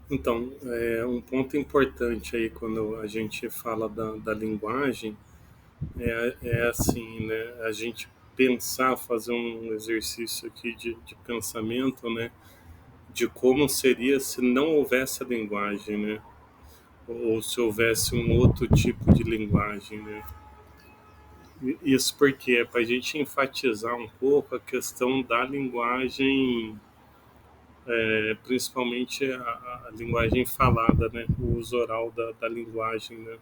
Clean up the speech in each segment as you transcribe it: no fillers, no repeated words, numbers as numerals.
Então, um ponto importante aí quando a gente fala da linguagem é assim, né? A gente pensar, fazer um exercício aqui de pensamento, né? De como seria se não houvesse a linguagem, né? Ou se houvesse um outro tipo de linguagem, né? Isso porque é para a gente enfatizar um pouco a questão da linguagem, principalmente a linguagem falada, né? O uso oral da linguagem, né?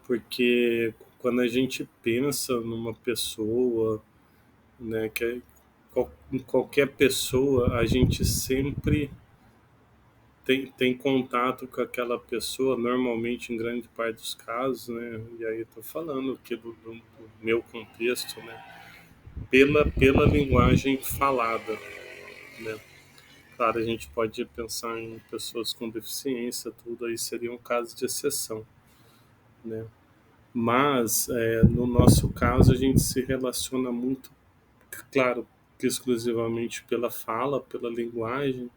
Porque quando a gente pensa numa pessoa, né, em qualquer pessoa, a gente sempre tem contato com aquela pessoa, normalmente em grande parte dos casos, né? E aí estou falando aqui do meu contexto, né? Pela linguagem falada, né? Claro, a gente pode pensar em pessoas com deficiência, tudo aí seria um caso de exceção, né? Mas no nosso caso a gente se relaciona muito, claro, que exclusivamente pela fala, pela linguagem,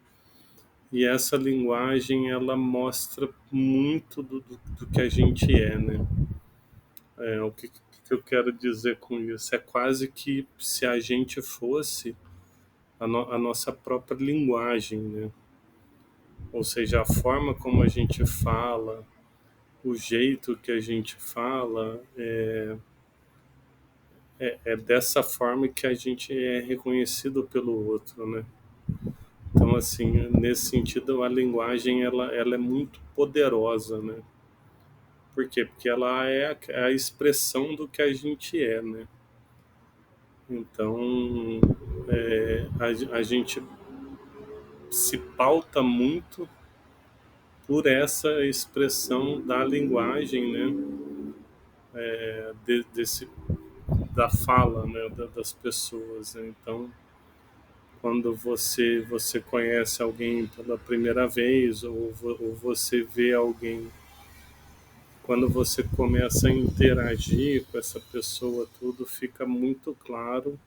e essa linguagem ela mostra muito do que a gente é, né? O que eu quero dizer com isso? É quase que se a gente fosse a nossa própria linguagem, né? Ou seja, a forma como a gente fala, o jeito que a gente fala, é dessa forma que a gente é reconhecido pelo outro, né? Então, assim, nesse sentido, a linguagem ela é muito poderosa, né? Por quê? Porque ela é a expressão do que a gente é, né? Então, a gente se pauta muito por essa expressão da linguagem, né? Desse da fala, né? Das pessoas, né? Então, quando você conhece alguém pela primeira vez ou você vê alguém, quando você começa a interagir com essa pessoa, tudo fica muito claro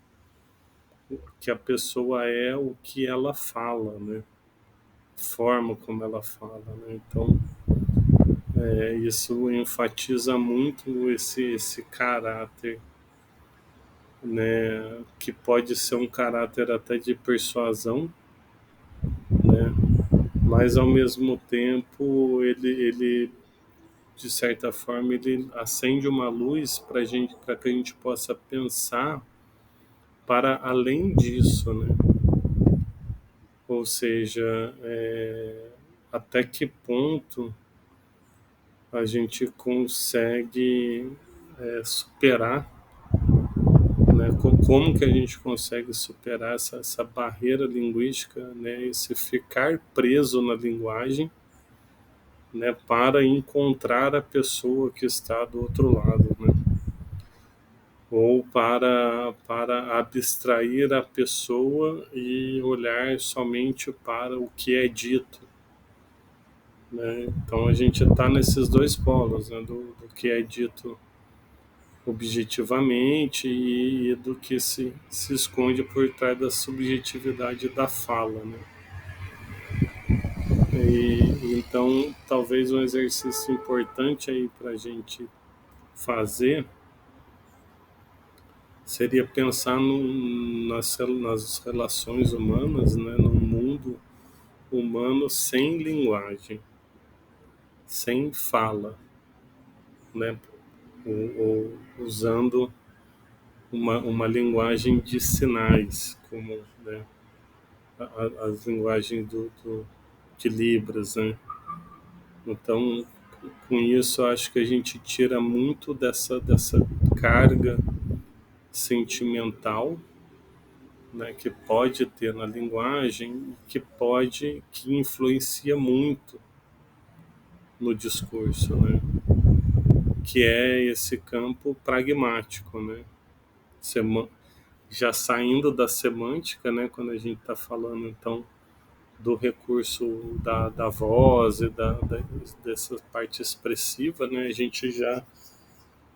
que a pessoa é o que ela fala, né? Forma como ela fala, né? Então, isso enfatiza muito esse caráter, né? Que pode ser um caráter até de persuasão, né? Mas ao mesmo tempo ele de certa forma ele acende uma luz para gente, para que a gente possa pensar para além disso, né? Ou seja, até que ponto a gente consegue superar, né? Como que a gente consegue superar essa barreira linguística, né? Esse ficar preso na linguagem, né? Para encontrar a pessoa que está do outro lado, né? Ou para abstrair a pessoa e olhar somente para o que é dito, né? Então a gente está nesses dois polos, né? Do que é dito objetivamente e do que se esconde por trás da subjetividade da fala, né? E então talvez um exercício importante aí para a gente fazer seria pensar nas relações humanas, né? No mundo humano sem linguagem, sem fala, né? Ou usando uma linguagem de sinais, como, né, as linguagens de Libras, né? Então, com isso, eu acho que a gente tira muito dessa carga sentimental, né, que pode ter na linguagem, que influencia muito no discurso, né? Que é esse campo pragmático, né? Sema- Já saindo da semântica, né? Quando a gente está falando, então, do recurso da voz e dessa parte expressiva, né? A gente já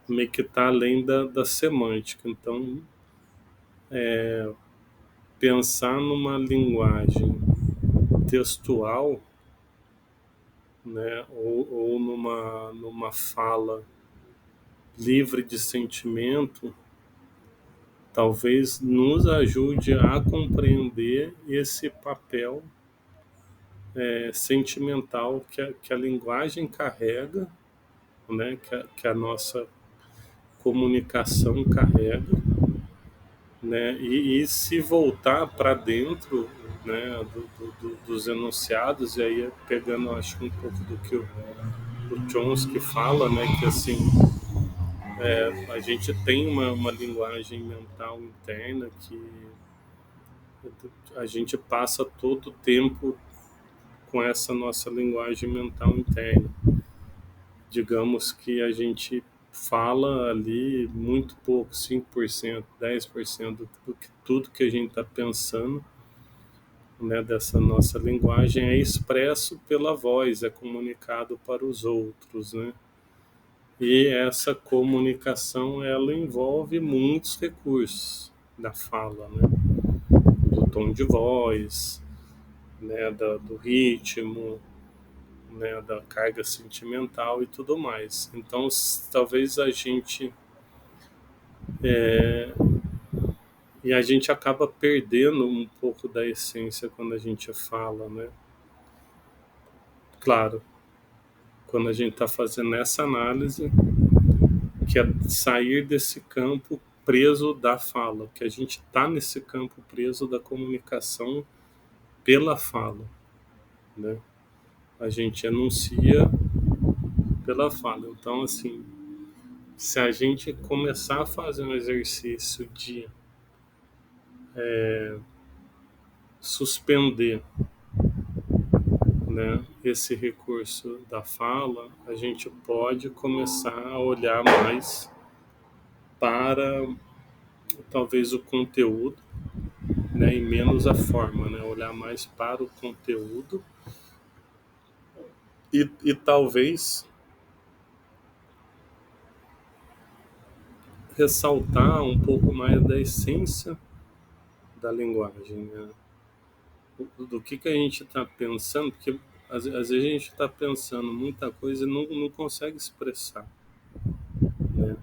meio que está além da semântica. Então, pensar numa linguagem textual, né, ou numa fala livre de sentimento, talvez nos ajude a compreender esse papel sentimental que a linguagem carrega, né, que a nossa comunicação carrega, né, e se voltar para dentro, né, dos enunciados, e aí pegando, acho que um pouco do que o Chomsky fala, né, que assim, a gente tem uma linguagem mental interna que a gente passa todo o tempo com essa nossa linguagem mental interna. Digamos que a gente fala ali muito pouco, 5%, 10% do que tudo que a gente está pensando, né, dessa nossa linguagem é expresso pela voz, é comunicado para os outros, né? E essa comunicação ela envolve muitos recursos da fala, né? Do tom de voz, né, do ritmo, né, da carga sentimental e tudo mais. Então, talvez a gente acaba perdendo um pouco da essência quando a gente fala, né? Claro, quando a gente está fazendo essa análise, que é sair desse campo preso da fala, que a gente está nesse campo preso da comunicação pela fala, né? A gente enuncia pela fala. Então, assim, se a gente começar a fazer um exercício de suspender, né, esse recurso da fala, a gente pode começar a olhar mais para talvez o conteúdo, né, e menos a forma, né, olhar mais para o conteúdo e talvez ressaltar um pouco mais da essência da linguagem, né? Do que a gente está pensando, porque às vezes a gente está pensando muita coisa e não consegue expressar, né?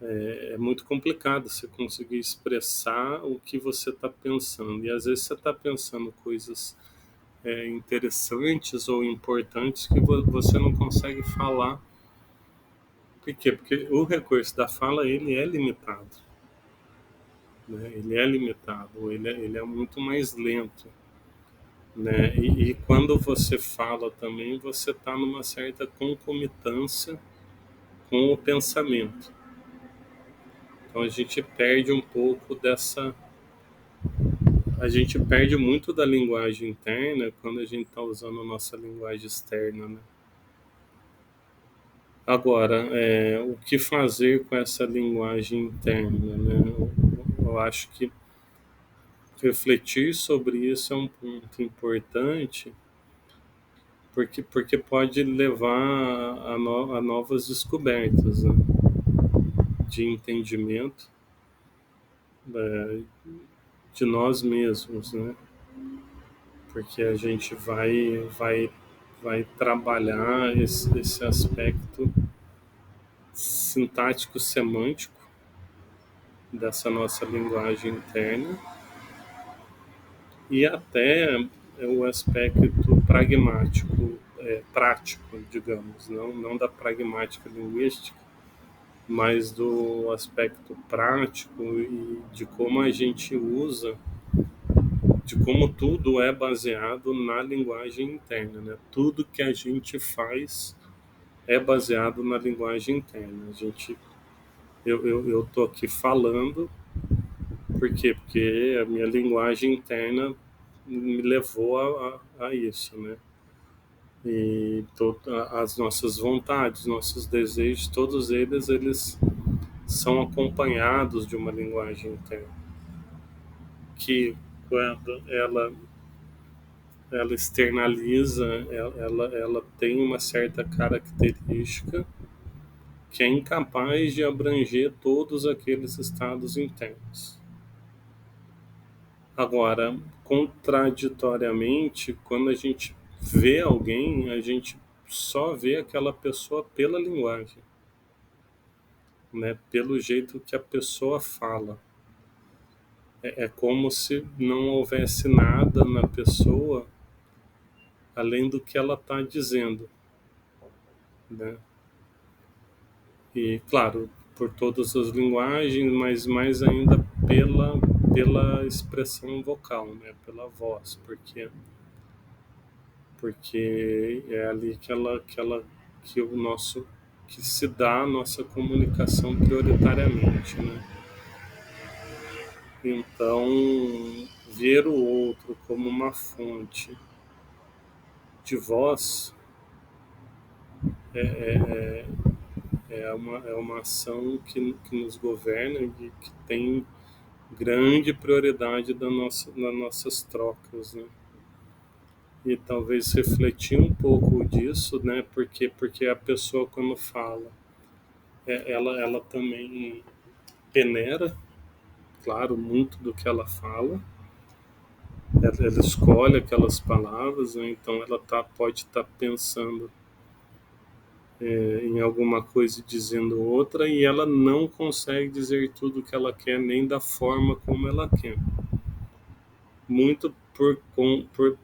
É muito complicado você conseguir expressar o que você está pensando. E às vezes você está pensando coisas interessantes ou importantes que você não consegue falar. Por quê? Porque o recurso da fala ele é limitado, né? Ele é limitado, ele é muito mais lento, né? E quando você fala também, você está numa certa concomitância com o pensamento. Então a gente perde um pouco dessa. A gente perde muito da linguagem interna quando a gente está usando a nossa linguagem externa, né? Agora, o que fazer com essa linguagem interna, né? Eu acho que refletir sobre isso é um ponto importante, porque pode levar a novas descobertas, né? De entendimento é, de nós mesmos, né? Porque a gente vai trabalhar esse aspecto sintático semântico dessa nossa linguagem interna e até o aspecto pragmático, prático, digamos, não da pragmática linguística, mas do aspecto prático e de como a gente usa, de como tudo é baseado na linguagem interna, né? Tudo que a gente faz é baseado na linguagem interna. Eu tô aqui falando, por quê? Porque a minha linguagem interna me levou a isso, né? E as nossas vontades, nossos desejos, todos eles são acompanhados de uma linguagem interna, que quando ela externaliza, ela tem uma certa característica que é incapaz de abranger todos aqueles estados internos. Agora, contraditoriamente, quando a gente vê alguém, a gente só vê aquela pessoa pela linguagem, né? Pelo jeito que a pessoa fala. É como se não houvesse nada na pessoa além do que ela está dizendo, né? E, claro, por todas as linguagens, mas mais ainda pela expressão vocal, né? Pela voz, porque é ali que o nosso que se dá a nossa comunicação prioritariamente, né? Então, ver o outro como uma fonte de voz é uma ação que nos governa e que tem grande prioridade nas nossas trocas, né? E talvez refletir um pouco disso, né? Porque a pessoa quando fala, ela também peneira, claro, muito do que ela fala. Ela escolhe aquelas palavras, né? Então ela pode estar pensando em alguma coisa e dizendo outra, e ela não consegue dizer tudo o que ela quer, nem da forma como ela quer. Muito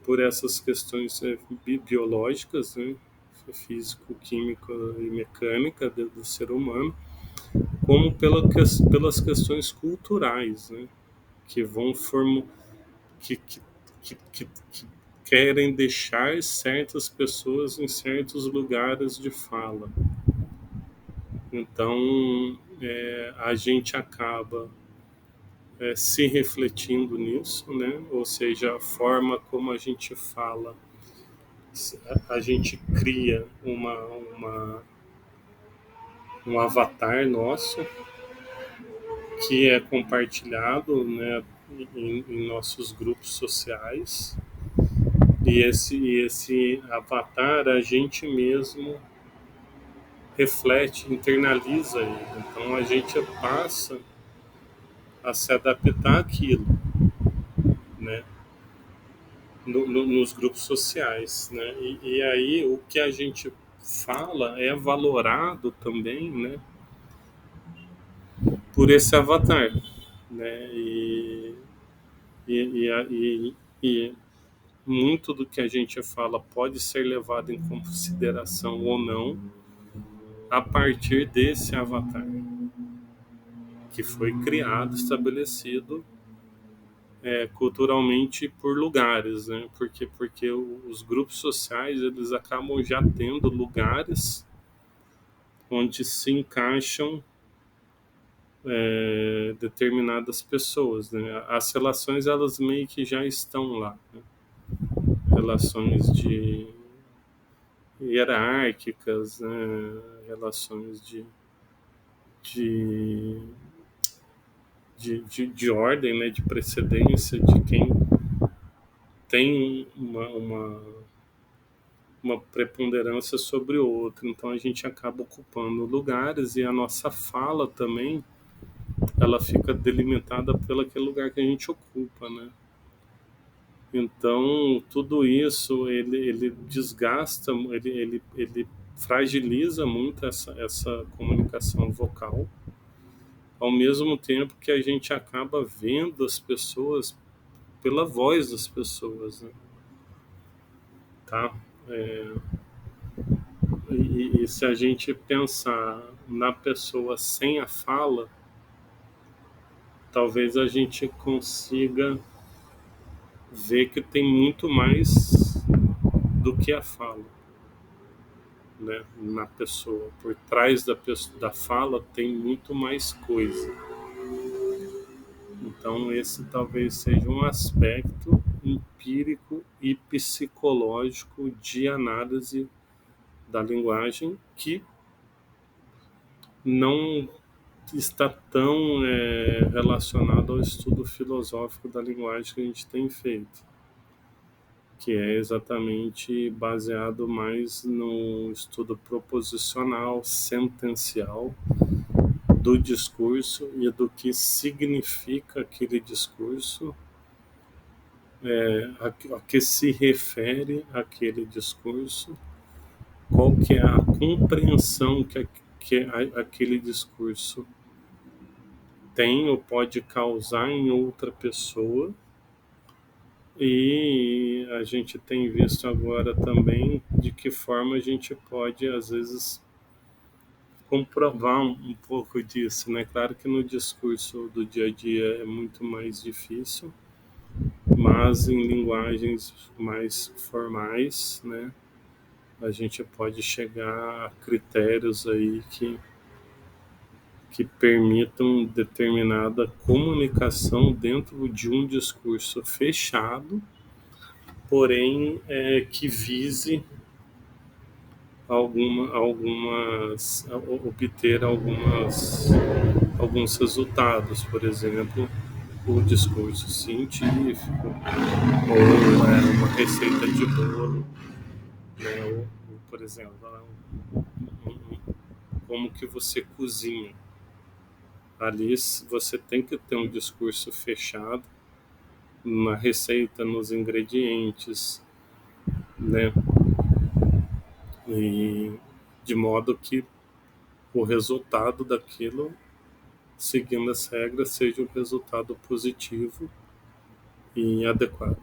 por essas questões biológicas, né? Físico, química e mecânica do ser humano, como pelas questões culturais, né? Que vão formar, que querem deixar certas pessoas em certos lugares de fala. Então, a gente acaba se refletindo nisso, né? Ou seja, a forma como a gente fala, a gente cria um avatar nosso que é compartilhado, né, em nossos grupos sociais, e esse avatar a gente mesmo reflete, internaliza ele. Então a gente passa a se adaptar àquilo, né? Nos grupos sociais, né? E aí o que a gente fala é valorado também, né? Por esse avatar, né? E muito do que a gente fala pode ser levado em consideração ou não a partir desse avatar que foi criado, estabelecido culturalmente por lugares, né? Porque os grupos sociais eles acabam já tendo lugares onde se encaixam determinadas pessoas, né? As relações elas meio que já estão lá, né? Relações de hierárquicas, né? Relações de, de ordem, né? De precedência de quem tem uma preponderância sobre o outro. Então a gente acaba ocupando lugares e a nossa fala também ela fica delimitada pelo aquele lugar que a gente ocupa, né? Então tudo isso ele desgasta, ele fragiliza muito essa comunicação vocal, ao mesmo tempo que a gente acaba vendo as pessoas pela voz das pessoas, né? Tá? É, e se a gente pensar na pessoa sem a fala, talvez a gente consiga ver que tem muito mais do que a fala, né? Na pessoa. Por trás da fala tem muito mais coisa. Então, esse talvez seja um aspecto empírico e psicológico de análise da linguagem que não está tão relacionado ao estudo filosófico da linguagem que a gente tem feito, que é exatamente baseado mais no estudo proposicional, sentencial do discurso e do que significa aquele discurso a que se refere aquele discurso, qual que é a compreensão que aquele discurso tem ou pode causar em outra pessoa. E a gente tem visto agora também de que forma a gente pode, às vezes, comprovar um pouco disso, né? Claro que no discurso do dia a dia é muito mais difícil, mas em linguagens mais formais, né? A gente pode chegar a critérios aí que permitam determinada comunicação dentro de um discurso fechado, porém que vise obter alguns resultados, por exemplo, o discurso científico, ou uma receita de bolo, né, ou, por exemplo, como que você cozinha. Ali você tem que ter um discurso fechado na receita, nos ingredientes, né? E de modo que o resultado daquilo, seguindo as regras, seja um resultado positivo e adequado.